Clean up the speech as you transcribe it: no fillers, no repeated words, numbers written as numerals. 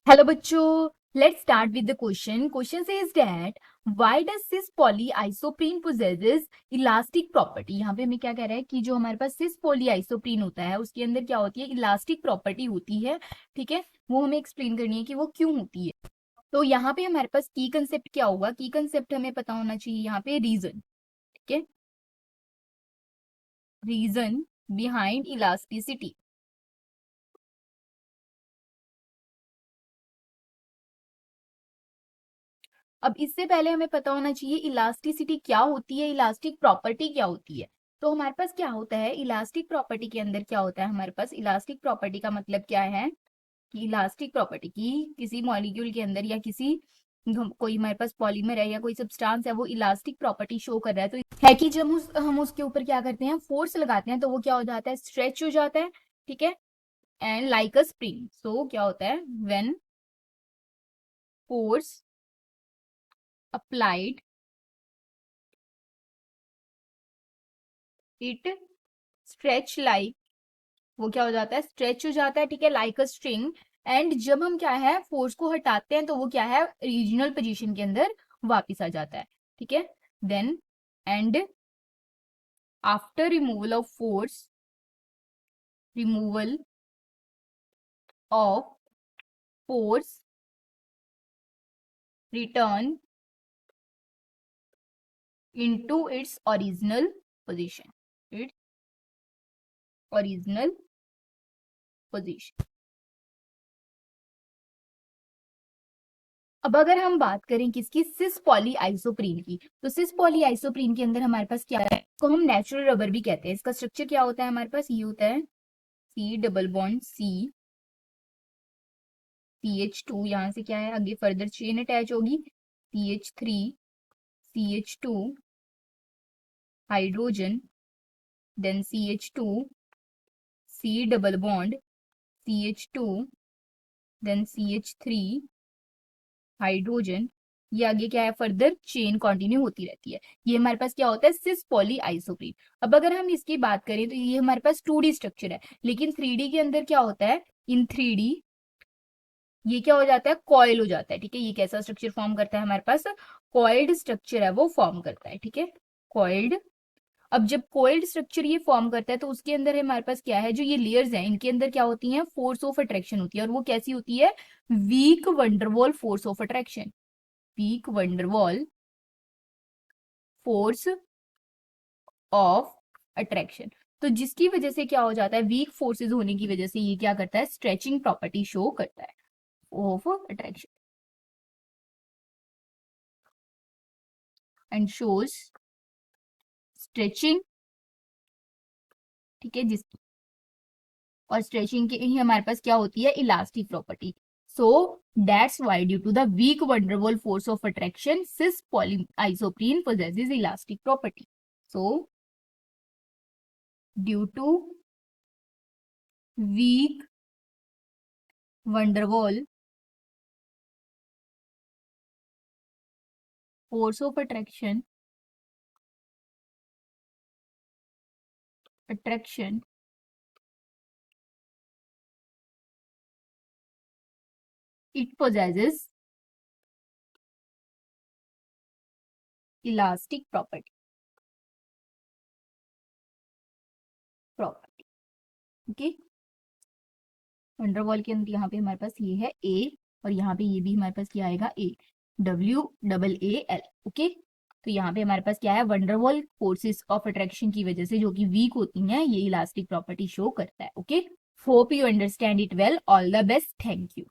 Hello बच्चों, let's start with the question. Question says that why does cis polyisoprene possesses elastic property. यहाँ पे हमें क्या कह रहा है कि जो हमारे पास सिस पॉलीआइसोप्रीन होता है उसके अंदर क्या होती है, इलास्टिक प्रॉपर्टी होती है. ठीक है, वो हमें एक्सप्लेन करनी है कि वो क्यों होती है. तो यहाँ पे हमारे पास की कंसेप्ट क्या होगा, की कंसेप्ट हमें पता होना चाहिए. यहाँ पे रीजन, ठीक है, रीजन बिहाइंड इलास्टिसिटी. अब इससे पहले हमें पता होना चाहिए इलास्टिसिटी क्या होती है, इलास्टिक प्रॉपर्टी क्या होती है. तो हमारे पास क्या होता है इलास्टिक प्रॉपर्टी के अंदर, क्या होता है हमारे पास इलास्टिक प्रॉपर्टी का मतलब क्या है कि इलास्टिक प्रॉपर्टी की किसी मॉलिक्यूल के अंदर या किसी कोई हमारे पास पॉलीमर है या कोई सब्सटेंस है वो इलास्टिक प्रॉपर्टी शो कर रहा है. तो है कि जब हम उसके ऊपर क्या करते हैं, फोर्स लगाते हैं तो वो क्या हो जाता है, स्ट्रेच हो जाता है. ठीक है, एंड लाइक अ स्प्रिंग. सो क्या होता है, when force applied it stretch like, वो क्या हो जाता है, स्ट्रेच हो जाता है. ठीक है, लाइक अ स्ट्रिंग. एंड जब हम क्या है फोर्स को हटाते हैं तो वो क्या है, रीजनल पोजीशन के अंदर वापस आ जाता है. ठीक है, then and after removal of force, removal of force return into its original position, its original position. अब अगर हम बात करें किसकी, सिस पॉलीआइसोप्रीन की, तो सिस पॉलीआइसोप्रीन के अंदर हमारे पास क्या है, तो हम नेचुरल रबर भी कहते हैं. इसका स्ट्रक्चर क्या होता है हमारे पास, ये होता है C double bond C, CH2, यहाँ से क्या है आगे फर्दर चेन अटैच होगी, CH3, CH2 hydrogen, then CH2, C double bond CH2, then CH3 hydrogen. ये आगे क्या है फर्दर चेन कंटिन्यू होती रहती है. ये हमारे पास क्या होता है, सिस पॉली आइसोप्रीन. अब अगर हम इसकी बात करें तो ये हमारे पास 2D स्ट्रक्चर है, लेकिन 3D के अंदर क्या होता है, इन 3D ये क्या हो जाता है, कॉइल हो जाता है. ठीक है, ये कैसा स्ट्रक्चर फॉर्म करता है हमारे पास, कॉइल्ड स्ट्रक्चर है वो फॉर्म करता है. ठीक है, कॉइल्ड. अब जब कॉइल्ड स्ट्रक्चर ये फॉर्म करता है तो उसके अंदर हमारे पास क्या है, जो ये लेयर्स हैं इनके अंदर क्या होती हैं, फोर्स ऑफ अट्रैक्शन होती है. और वो कैसी होती है, weak van der Waals force of attraction, weak van der Waals force of attraction. तो जिसकी वजह से क्या हो जाता है, वीक फोर्सेस होने की वजह से ये क्या करता है, स्ट्रेचिंग प्रॉपर्टी शो करता है of attraction and shows stretching. ठीक है, जिस और स्ट्रेचिंग की ही हमारे पास क्या होती है, elastic property. So that's why due to the weak van der Waals force of attraction cis polyisoprene possesses elastic property. So due to weak van der Waals force of attraction it possesses elastic property. Okay, van der Waals के अंदर यहाँ पे हमारे पास ये है ए, और यहाँ पे ये भी हमारे पास क्या आएगा, ए, WAAL. ओके, तो यहाँ पे हमारे पास क्या है, वंडरवॉल फोर्सेस ऑफ अट्रैक्शन की वजह से जो कि वीक होती हैं ये इलास्टिक प्रॉपर्टी शो करता है. Okay, hope you understand it well. All the best, thank you.